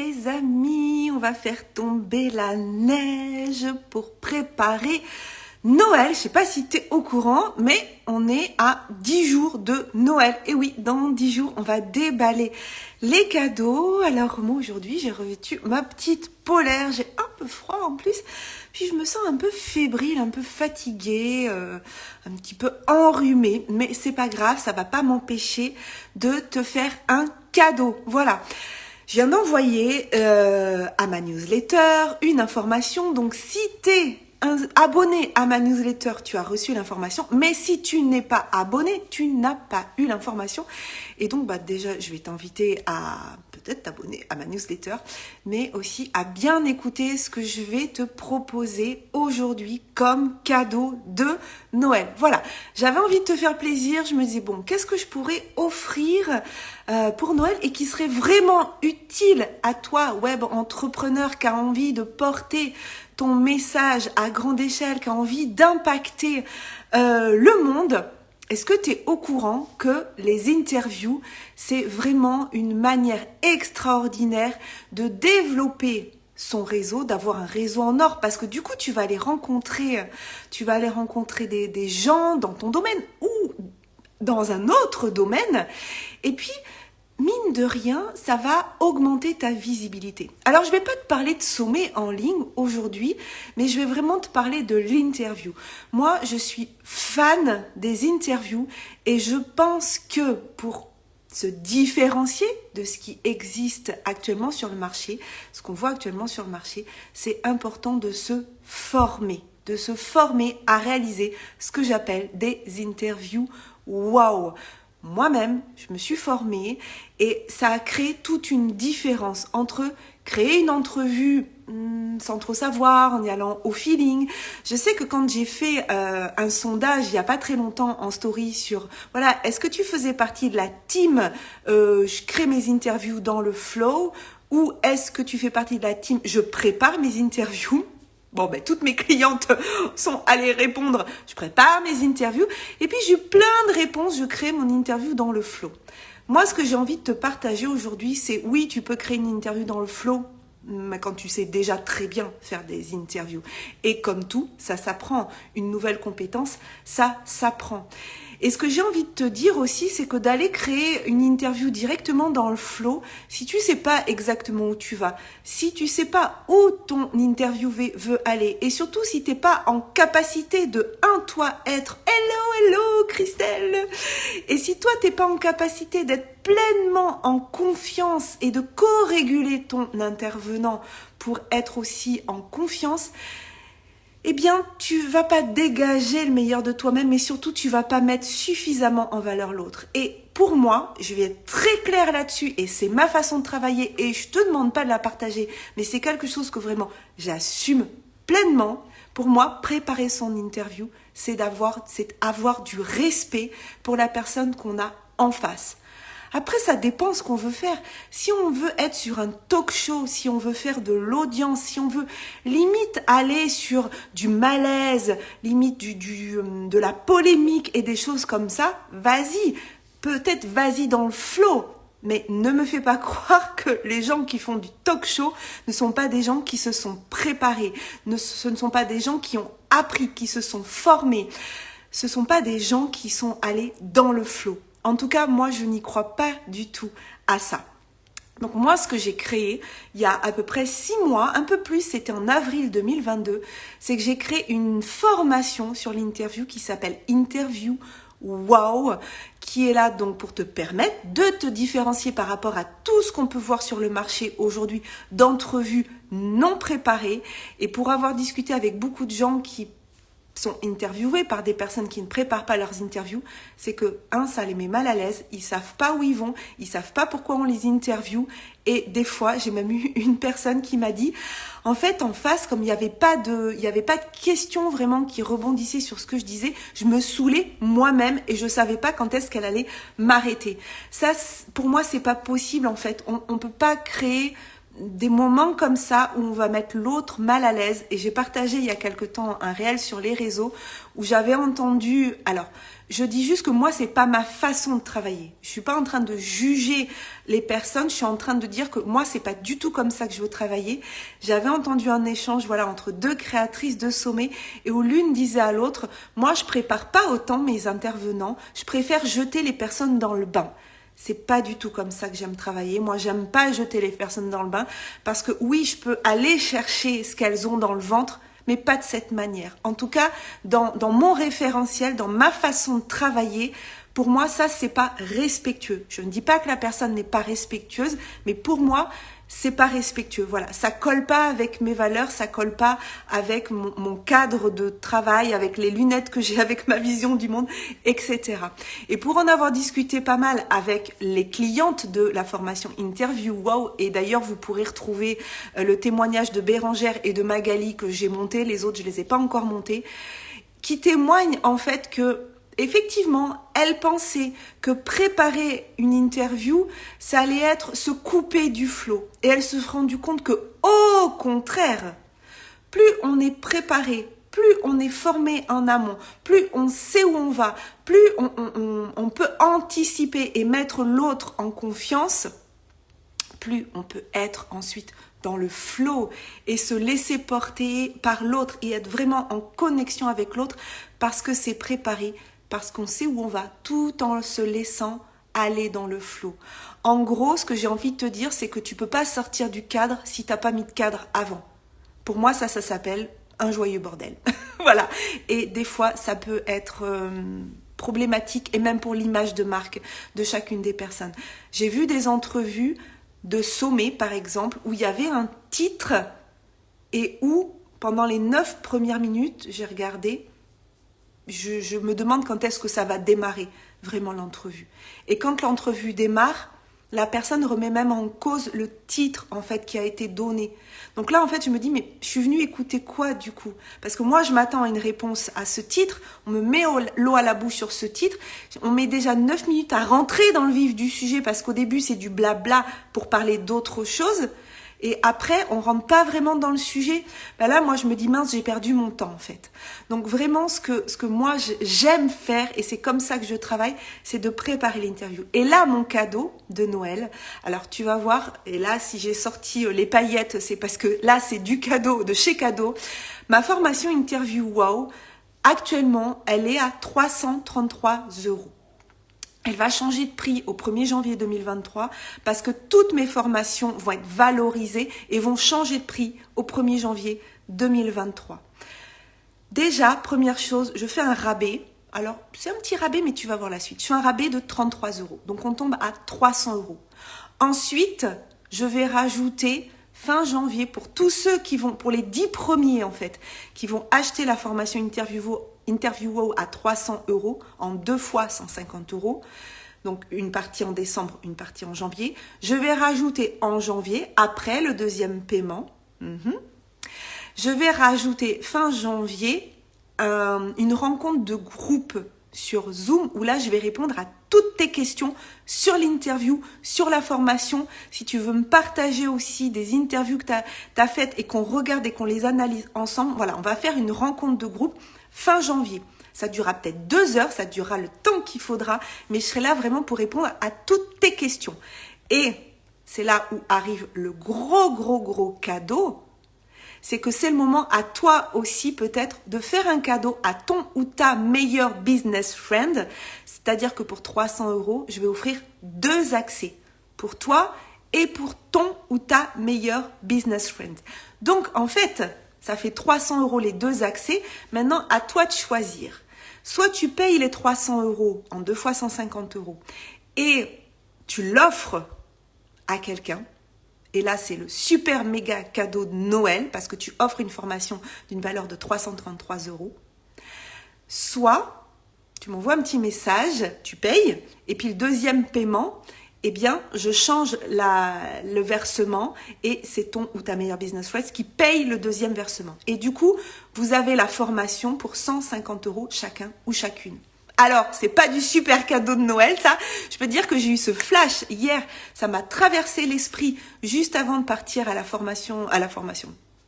les amis, on va faire tomber la neige pour préparer Noël. Je sais pas si tu es au courant, mais on est à 10 jours de Noël. Et oui, dans 10 jours, on va déballer les cadeaux. Alors moi aujourd'hui, j'ai revêtu ma petite polaire. J'ai un peu froid en plus. Puis je me sens un peu fébrile, un peu fatiguée, un petit peu enrhumée. Mais c'est pas grave, ça va pas m'empêcher de te faire un cadeau. Voilà. Je viens d'envoyer à ma newsletter une information. Donc si t'es abonné à ma newsletter, tu as reçu l'information. Mais si tu n'es pas abonné, tu n'as pas eu l'information. Et donc déjà, je vais t'inviter à peut-être t'abonner à ma newsletter, mais aussi à bien écouter ce que je vais te proposer aujourd'hui comme cadeau de Noël. Voilà, j'avais envie de te faire plaisir. Je me disais, bon, qu'est-ce que je pourrais offrir pour Noël et qui serait vraiment utile à toi, web entrepreneur qui a envie de porter ton message à grande échelle, qui a envie d'impacter le monde. Est-ce que tu es au courant que les interviews, c'est vraiment une manière extraordinaire de développer son réseau, d'avoir un réseau en or, parce que du coup, tu vas aller rencontrer des gens dans ton domaine ou dans un autre domaine. Et puis, mine de rien, ça va augmenter ta visibilité. Alors, je ne vais pas te parler de sommet en ligne aujourd'hui, mais je vais vraiment te parler de l'interview. Moi, je suis fan des interviews et je pense que pour se différencier de ce qui existe actuellement sur le marché, ce qu'on voit actuellement sur le marché, c'est important de se former à réaliser ce que j'appelle des interviews wow. Moi-même, je me suis formée et ça a créé toute une différence entre créer une entrevue sans trop savoir, en y allant au feeling. Je sais que quand j'ai fait un sondage il n'y a pas très longtemps en story sur, voilà, est-ce que tu faisais partie de la team je crée mes interviews dans le flow ou est-ce que tu fais partie de la team je prépare mes interviews? Bon, toutes mes clientes sont allées répondre, je prépare mes interviews. Et puis, j'ai eu plein de réponses, je crée mon interview dans le flow. Moi, ce que j'ai envie de te partager aujourd'hui, c'est oui, tu peux créer une interview dans le flow, mais quand tu sais déjà très bien faire des interviews. Et comme tout, ça s'apprend. Une nouvelle compétence, ça s'apprend. Et ce que j'ai envie de te dire aussi, c'est que d'aller créer une interview directement dans le flow, si tu sais pas exactement où tu vas, si tu sais pas où ton interviewé veut aller, et surtout si t'es pas en capacité de, toi, être hello Christelle, et si toi t'es pas en capacité d'être pleinement en confiance et de co-réguler ton intervenant pour être aussi en confiance, eh bien, tu vas pas dégager le meilleur de toi-même, mais surtout, tu vas pas mettre suffisamment en valeur l'autre. Et pour moi, je vais être très claire là-dessus, et c'est ma façon de travailler, et je te demande pas de la partager, mais c'est quelque chose que vraiment j'assume pleinement. Pour moi, préparer son interview, c'est avoir du respect pour la personne qu'on a en face. Après, ça dépend ce qu'on veut faire. Si on veut être sur un talk show, si on veut faire de l'audience, si on veut limite aller sur du malaise, limite de la polémique et des choses comme ça, vas-y. Peut-être vas-y dans le flow. Mais ne me fais pas croire que les gens qui font du talk show ne sont pas des gens qui se sont préparés. Ce ne sont pas des gens qui ont appris, qui se sont formés. Ce ne sont pas des gens qui sont allés dans le flow. En tout cas, moi, je n'y crois pas du tout à ça. Donc moi, ce que j'ai créé il y a à peu près 6 mois, un peu plus, c'était en avril 2022, c'est que j'ai créé une formation sur l'interview qui s'appelle Interview Wow, qui est là donc pour te permettre de te différencier par rapport à tout ce qu'on peut voir sur le marché aujourd'hui d'entrevues non préparées. Et pour avoir discuté avec beaucoup de gens qui sont interviewés par des personnes qui ne préparent pas leurs interviews, c'est que, ça les met mal à l'aise, ils savent pas où ils vont, ils savent pas pourquoi on les interviewe, et des fois, j'ai même eu une personne qui m'a dit, en fait, en face, comme il y avait pas de questions vraiment qui rebondissaient sur ce que je disais, je me saoulais moi-même et je savais pas quand est-ce qu'elle allait m'arrêter. Ça, pour moi, c'est pas possible, en fait. On peut pas créer des moments comme ça où on va mettre l'autre mal à l'aise. Et j'ai partagé il y a quelque temps un réel sur les réseaux où j'avais entendu, alors je dis juste que moi c'est pas ma façon de travailler. Je suis pas en train de juger les personnes, je suis en train de dire que moi c'est pas du tout comme ça que je veux travailler. J'avais entendu un échange entre deux créatrices de sommet et où l'une disait à l'autre, moi je prépare pas autant mes intervenants, je préfère jeter les personnes dans le bain. C'est pas du tout comme ça que j'aime travailler. Moi, j'aime pas jeter les personnes dans le bain parce que oui, je peux aller chercher ce qu'elles ont dans le ventre, mais pas de cette manière. En tout cas, dans mon référentiel, dans ma façon de travailler, pour moi, ça, c'est pas respectueux. Je ne dis pas que la personne n'est pas respectueuse, mais pour moi, c'est pas respectueux. Voilà, ça colle pas avec mes valeurs, ça colle pas avec mon cadre de travail, avec les lunettes que j'ai, avec ma vision du monde, etc. Et pour en avoir discuté pas mal avec les clientes de la formation Interview Wow, et d'ailleurs vous pourrez retrouver le témoignage de Bérangère et de Magali que j'ai monté, les autres je les ai pas encore montés, qui témoignent en fait que effectivement, elle pensait que préparer une interview, ça allait être se couper du flow. Et elle se rendu compte que, au contraire, plus on est préparé, plus on est formé en amont, plus on sait où on va, plus on peut anticiper et mettre l'autre en confiance, plus on peut être ensuite dans le flow et se laisser porter par l'autre et être vraiment en connexion avec l'autre parce que c'est préparé, parce qu'on sait où on va, tout en se laissant aller dans le flow. En gros, ce que j'ai envie de te dire, c'est que tu peux pas sortir du cadre si t'as pas mis de cadre avant. Pour moi, ça s'appelle un joyeux bordel. Voilà. Et des fois, ça peut être problématique, et même pour l'image de marque de chacune des personnes. J'ai vu des entrevues de sommet, par exemple, où il y avait un titre et où, pendant les 9 premières minutes, j'ai regardé, je me demande quand est-ce que ça va démarrer vraiment l'entrevue. Et quand l'entrevue démarre, la personne remet même en cause le titre en fait qui a été donné. Donc là en fait je me dis mais je suis venue écouter quoi du coup? Parce que moi je m'attends à une réponse à ce titre, on me met l'eau à la bouche sur ce titre, on met déjà 9 minutes à rentrer dans le vif du sujet parce qu'au début c'est du blabla pour parler d'autres choses. Et après, on rentre pas vraiment dans le sujet. Ben là, moi, je me dis, mince, j'ai perdu mon temps, en fait. Donc, vraiment, ce que moi, j'aime faire, et c'est comme ça que je travaille, c'est de préparer l'interview. Et là, mon cadeau de Noël, alors, tu vas voir, et là, si j'ai sorti les paillettes, c'est parce que là, c'est du cadeau, de chez Cadeau. Ma formation Interview Wow, actuellement, elle est à 333 €. Elle va changer de prix au 1er janvier 2023 parce que toutes mes formations vont être valorisées et vont changer de prix au 1er janvier 2023. Déjà, première chose, je fais un rabais. Alors, c'est un petit rabais, mais tu vas voir la suite. Je fais un rabais de 33 €. Donc, on tombe à 300 €. Ensuite, je vais rajouter fin janvier pour tous ceux qui vont, pour les 10 premiers en fait, qui vont acheter la formation Interview Wow à 300 € en 2 fois 150 €. Donc une partie en décembre, une partie en janvier. Je vais rajouter en janvier, après le deuxième paiement, je vais rajouter fin janvier une rencontre de groupe sur Zoom où là je vais répondre à toutes tes questions sur l'interview, sur la formation. Si tu veux me partager aussi des interviews que tu as faites et qu'on regarde et qu'on les analyse ensemble, voilà, on va faire une rencontre de groupe fin janvier. Ça durera peut-être 2 heures, ça durera le temps qu'il faudra, mais je serai là vraiment pour répondre à toutes tes questions. Et c'est là où arrive le gros cadeau. C'est que c'est le moment à toi aussi peut-être de faire un cadeau à ton ou ta meilleure business friend. C'est-à-dire que pour 300 €, je vais offrir 2 accès pour toi et pour ton ou ta meilleure business friend. Donc en fait, ça fait 300 € les 2 accès. Maintenant, à toi de choisir. Soit tu payes les 300 € en 2 fois 150 € et tu l'offres à quelqu'un. Et là, c'est le super méga cadeau de Noël parce que tu offres une formation d'une valeur de 333 €. Soit, tu m'envoies un petit message, tu payes, et puis le deuxième paiement, eh bien, je change le versement et c'est ton ou ta meilleure business friend qui paye le deuxième versement. Et du coup, vous avez la formation pour 150 € chacun ou chacune. Alors, c'est pas du super cadeau de Noël, ça. Je peux te dire que j'ai eu ce flash hier. Ça m'a traversé l'esprit juste avant de partir à la formation,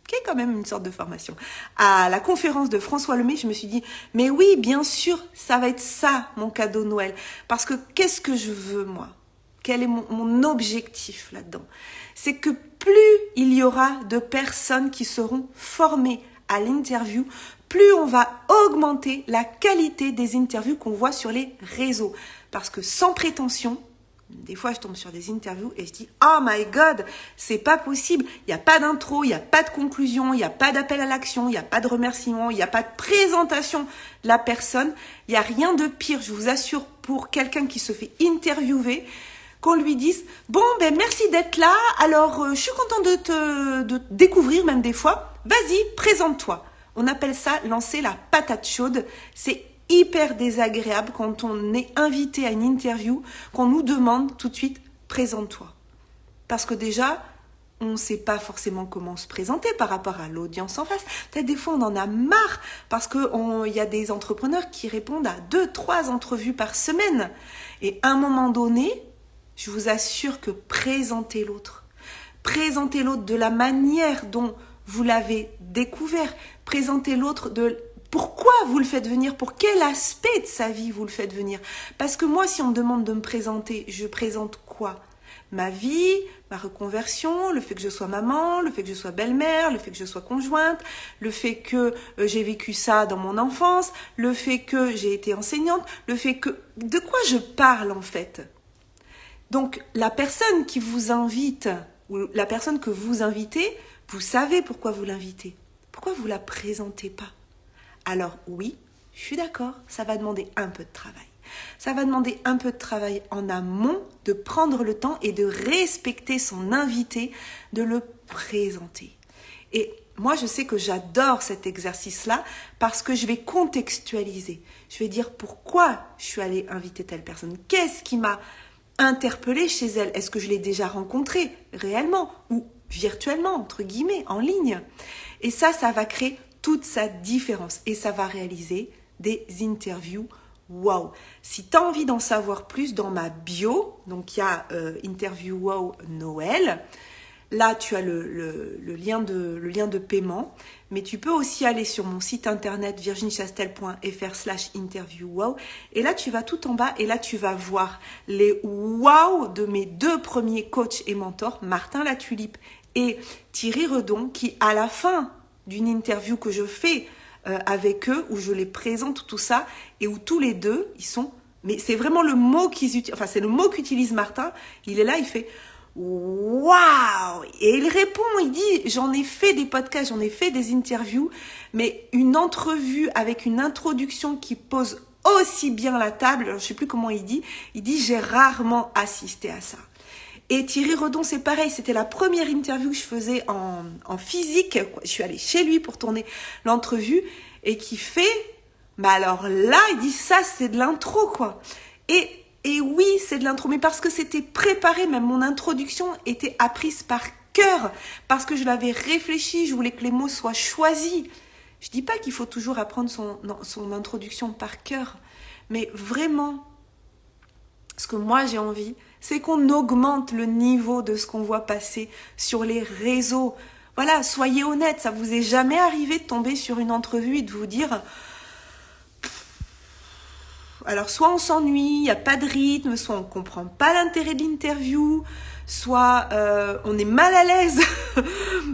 qui est quand même une sorte de formation, à la conférence de François Lemay. Je me suis dit, mais oui, bien sûr, ça va être ça, mon cadeau de Noël. Parce que qu'est-ce que je veux, moi? Quel est mon objectif là-dedans? C'est que plus il y aura de personnes qui seront formées à l'interview, plus on va augmenter la qualité des interviews qu'on voit sur les réseaux. Parce que sans prétention, des fois je tombe sur des interviews et je dis « Oh my God, c'est pas possible, il n'y a pas d'intro, il n'y a pas de conclusion, il n'y a pas d'appel à l'action, il n'y a pas de remerciement, il n'y a pas de présentation de la personne, il n'y a rien de pire, je vous assure, pour quelqu'un qui se fait interviewer, qu'on lui dise « Bon, ben merci d'être là, alors je suis content de te découvrir même des fois, vas-y, présente-toi ». On appelle ça lancer la patate chaude. C'est hyper désagréable quand on est invité à une interview, qu'on nous demande tout de suite « présente-toi ». Parce que déjà, on ne sait pas forcément comment se présenter par rapport à l'audience en face. Peut-être des fois, on en a marre parce qu'il y a des entrepreneurs qui répondent à 2-3 entrevues par semaine. Et à un moment donné, je vous assure que présenter l'autre de la manière dont vous l'avez découvert, présenter l'autre de pourquoi vous le faites venir, pour quel aspect de sa vie vous le faites venir. Parce que moi, si on me demande de me présenter, je présente quoi? Ma vie, ma reconversion, le fait que je sois maman, le fait que je sois belle-mère, le fait que je sois conjointe, le fait que j'ai vécu ça dans mon enfance, le fait que j'ai été enseignante, le fait que... De quoi je parle en fait? Donc, la personne qui vous invite, ou la personne que vous invitez, vous savez pourquoi vous l'invitez. Pourquoi vous la présentez pas? Alors oui, je suis d'accord, ça va demander un peu de travail. Ça va demander un peu de travail en amont, de prendre le temps et de respecter son invité, de le présenter. Et moi, je sais que j'adore cet exercice-là parce que je vais contextualiser. Je vais dire pourquoi je suis allée inviter telle personne. Qu'est-ce qui m'a interpellée chez elle? Est-ce que je l'ai déjà rencontrée réellement ou virtuellement, entre guillemets, en ligne? Et ça va créer toute sa différence et ça va réaliser des interviews. Wow! Si tu as envie d'en savoir plus, dans ma bio, donc il y a Interview Wow Noël. Là, tu as le lien de paiement, mais tu peux aussi aller sur mon site internet virginiechastel.fr/interviewwow et là, tu vas tout en bas et là, tu vas voir les wow de mes 2 premiers coachs et mentors, Martin Latulipe et Thierry Redon, qui à la fin d'une interview que je fais avec eux, où je les présente tout ça et où tous les deux, ils sont... Mais c'est vraiment le mot qu'ils utilisent, enfin c'est le mot qu'utilise Martin, il est là, il fait... Waouh! Et il répond, il dit, j'en ai fait des podcasts, j'en ai fait des interviews, mais une entrevue avec une introduction qui pose aussi bien la table, je sais plus comment il dit, j'ai rarement assisté à ça. Et Thierry Redon, c'est pareil, c'était la première interview que je faisais en physique, je suis allée chez lui pour tourner l'entrevue, et qui fait, bah alors là, il dit ça, c'est de l'intro, quoi. Et oui, c'est de l'intro, mais parce que c'était préparé, même mon introduction était apprise par cœur, parce que je l'avais réfléchi, je voulais que les mots soient choisis. Je dis pas qu'il faut toujours apprendre son introduction par cœur, mais vraiment, ce que moi j'ai envie, c'est qu'on augmente le niveau de ce qu'on voit passer sur les réseaux. Voilà, soyez honnêtes, ça vous est jamais arrivé de tomber sur une entrevue et de vous dire... Alors, soit on s'ennuie, il n'y a pas de rythme, soit on ne comprend pas l'intérêt de l'interview, soit on est mal à l'aise,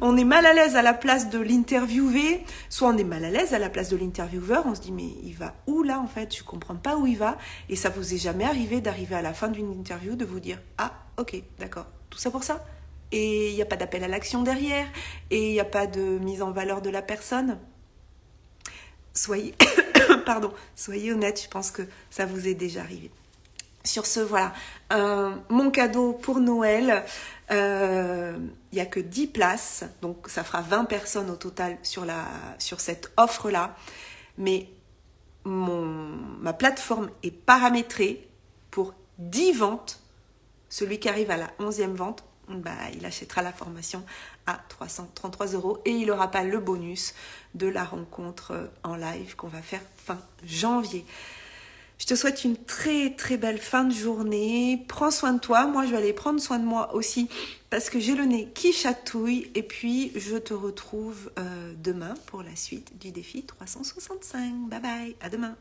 on est mal à l'aise à la place de l'interviewé, soit on est mal à l'aise à la place de l'intervieweur, on se dit mais il va où là en fait, je ne comprends pas où il va, et ça vous est jamais arrivé d'arriver à la fin d'une interview, de vous dire ah ok d'accord, tout ça pour ça, et il n'y a pas d'appel à l'action derrière, et il n'y a pas de mise en valeur de la personne. Soyez honnête, je pense que ça vous est déjà arrivé. Sur ce, voilà, mon cadeau pour Noël, il n'y a que 10 places, donc ça fera 20 personnes au total sur cette offre-là, mais ma plateforme est paramétrée pour 10 ventes. Celui qui arrive à la 11e vente, il achètera la formation à 333 € et il n'aura pas le bonus de la rencontre en live qu'on va faire fin janvier. Je te souhaite une très très belle fin de journée. Prends soin de toi. Moi, je vais aller prendre soin de moi aussi parce que j'ai le nez qui chatouille. Et puis, je te retrouve demain pour la suite du défi 365. Bye bye, à demain.